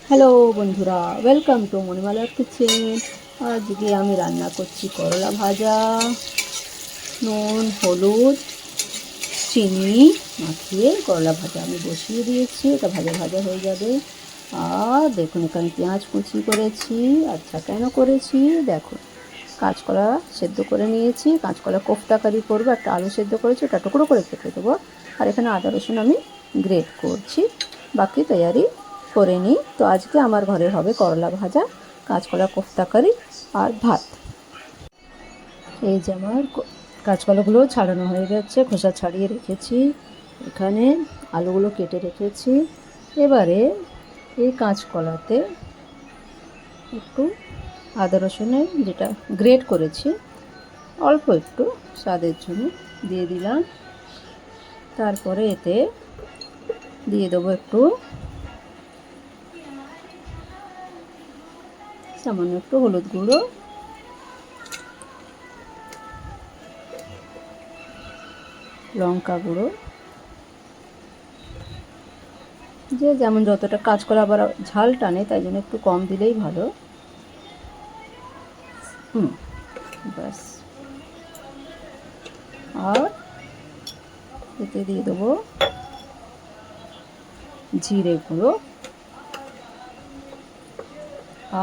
Hello বন্ধুরা, welcome to মণিমালার kitchen. আজকে আমি রান্না করছি করলা ভাজা। নুন, হলুদ, চিনি মাখিয়ে করলা ভাজা আমি বসিয়ে দিয়েছি। এটা ভাজা ভাজা হয়ে যাবে। আর দেখুন, এখানে পেঁয়াজ কুচি করেছি। আচ্ছা, কেন করেছি দেখুন। কাঁচকলা সেদ্ধ করে নিয়েছি। কাঁচকলা কোফতা কারি করবো। একটা আলু সেদ্ধ করেছি, ওটা টুকরো করে কেটে দেবো। আর এখানে আদা রসুন আমি গ্রেট করছি। বাকি তৈয়ারি করে নিই। তো আজকে আমার ঘরে হবে করলা ভাজা, কাঁচকলা কোফতা কারি আর ভাত। এই যে আমার কাঁচকলাগুলো ছাড়ানো হয়ে গেছে, খোসা ছাড়িয়ে রেখেছি। এখানে আলুগুলো কেটে রেখেছি। এবারে এই কাঁচকলাতে একটু আদা রসুনের যেটা গ্রেট করেছি অল্প একটু স্বাদের জন্য দিয়ে দিলাম। তারপরে এতে দিয়ে দেবো একটু সামান্য একটু হলুদ গুঁড়ো, লঙ্কা গুঁড়ো, যে যেমন যতটা কাঁচকলা আবার ঝাল টানে তাই জন্য একটু কম দিলেই ভালো। ব্যাস। আর এতে দিয়ে দেবো জিরে গুঁড়ো।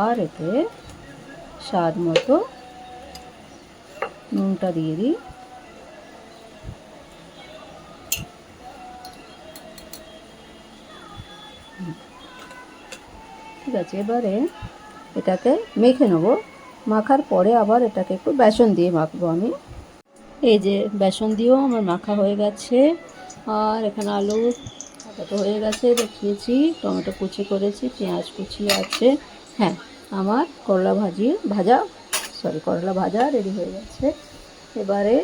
আর এতে স্বাদ মতো নুনটা দিয়ে দিই। ঠিক আছে, এবারে এটাকে মেখে নেবো। মাখার পরে আবার এটাকে একটু বেসন দিয়ে মাখবো আমি। এই যে বেসন দিয়েও আমার মাখা হয়ে গেছে। আর এখানে আলু কাটা হয়ে গেছে, দেখিয়েছি। টমেটো কুচি করেছি, পেঁয়াজ কুচি আছে। হ্যাঁ, আমার করলা ভাজা রেডি হয়ে গেছে। এবারে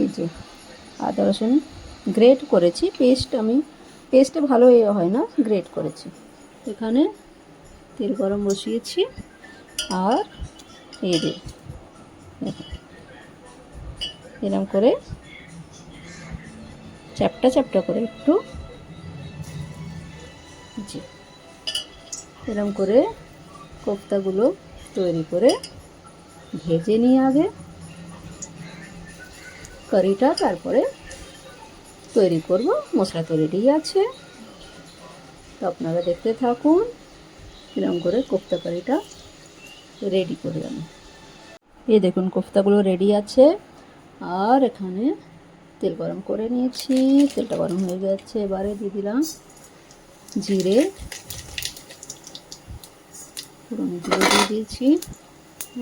এই যে আদা রসুন গ্রেট করেছি, পেস্টে ভালো হয় না, গ্রেট করেছি। এখানে তেল গরম বসিয়েছি। আর এই যে এরকম করে চ্যাপটা চ্যাপটা করে একটু এরকম করে কোফতাগুলো তৈরি করে ভেজে নিয়ে আগে কারিটা, তারপরে তৈরি করব। মশলা তো রেডি আছে, তো আপনারা দেখতে থাকুন এরকম করে কোফতা কারিটা রেডি করে আমি। এই দেখুন কোফতাগুলো রেডি আছে। আর এখানে তেল গরম করে নিয়েছি, তেলটা গরম হয়ে গেছে। এবারে দিয়ে দিলাম জিরে, পুরনো জিরে দিয়ে দিয়েছি।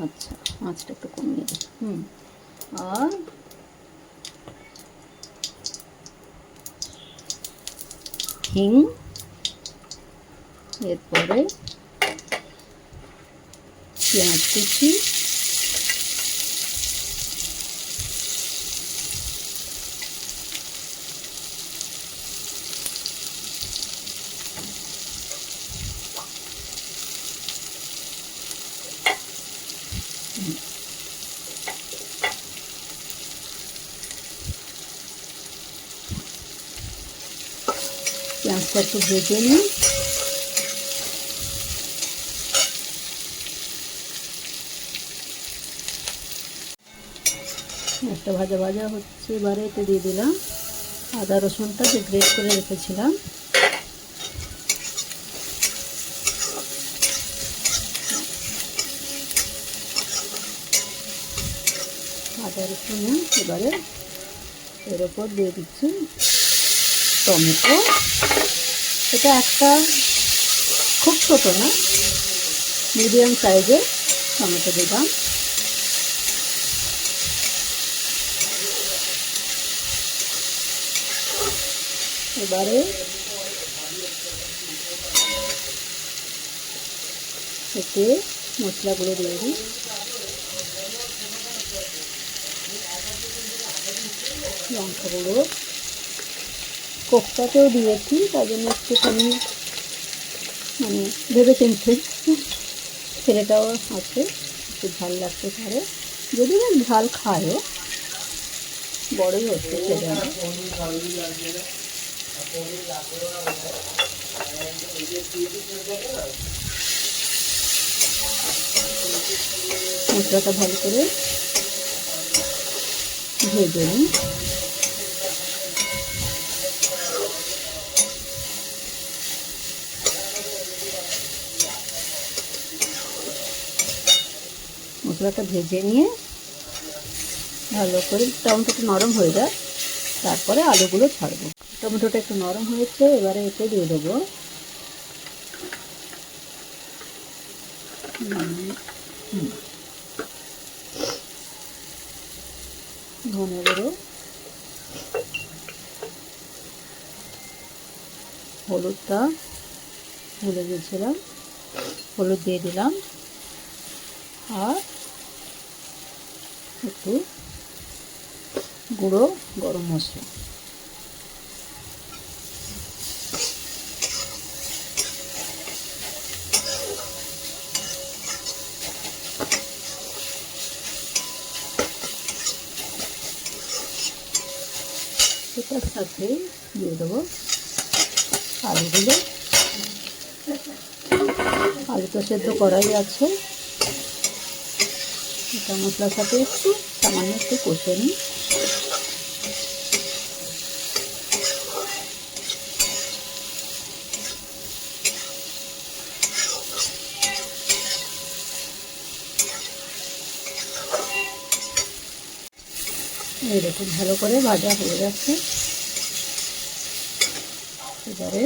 আচ্ছা, মাছটা একটু কমিয়ে দিই। আর হিং, এরপরে পেঁয়াজ কুচি, পেঁয়াজটা একটু ভেজে নিই। একটা ভাজা ভাজা হচ্ছে। এবারে এতে দিয়ে দিলাম আদা রসুনটা যে গ্রেট করে রেখেছিলাম। আদা রসুন এবারে এর ওপর দিয়ে দিচ্ছি টমেটো। এটা একটা খুব ছোটো না, মিডিয়াম সাইজের টমেটো দিলাম। এবারে এতে মশলাগুলো দিয়ে দিই। লঙ্কা গুঁড়ো কোফতাতেও দিয়েছি, তাই জন্য একটুখানি ভেবে চিনতে ছেলেটাও আছে, একটু ঝাল লাগতে পারে। যদি না ঝাল খায়ও, বড়ই হচ্ছে ছেলে। মশলাটা ভালো করে ভেজে নিই। মশলাটা ভেজে নিয়ে ভালো করে টমেটোটা নরম হয়ে যায়, তারপরে আলুগুলো ছাড়বো। টমেটোটা একটু নরম হয়েছে, এবারে এতে দিয়ে দেবো ধনে গুঁড়ো, হলুদটা ভুলে গেছিলাম, হলুদ দিয়ে দিলাম, আর একটু গুঁড়ো গরম মশলা। এটার সাথে দিয়ে দেবো আলুগুলো। আলু তো সেদ্ধ করাই আছে, এটা মশলার সাথে একটু সামান্য একটু কষে নিই। এই দেখুন ভালো করে ভাজা হয়ে যাচ্ছে। এবারে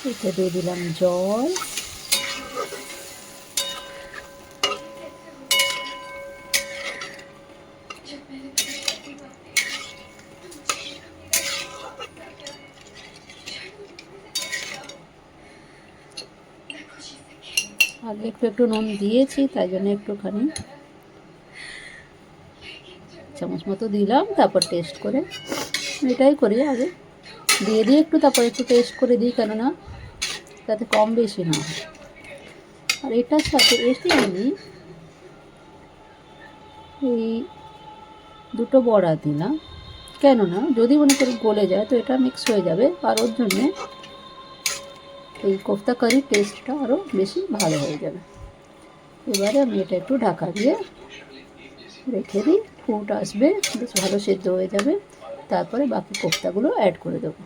এতে দিয়ে দিলাম জল, আগে একটু নুন দিয়েছি, তাই জন্য একটুখানি চামচ মতো দিলাম, তারপর টেস্ট করে এটাই করি, আগে দিয়ে একটু তারপর একটু টেস্ট করে দিই, কেননা যাতে কম বেশি না হয়। আর এটার সাথে আমি এই দুটো বড়া দিলাম, কেননা যদি মনে করি গলে যায় তো এটা মিক্স হয়ে যাবে, আর ওর জন্যে এই কোফতা কারির টেস্টটা আরও বেশি ভালো হয়ে যাবে। এবারে আমি এটা একটু ঢাকা দিয়ে রেখে দিই, ফুট আসবে, বেশ ভালো সেদ্ধ হয়ে যাবে, তারপরে বাকি কোফতাগুলো অ্যাড করে দেবো।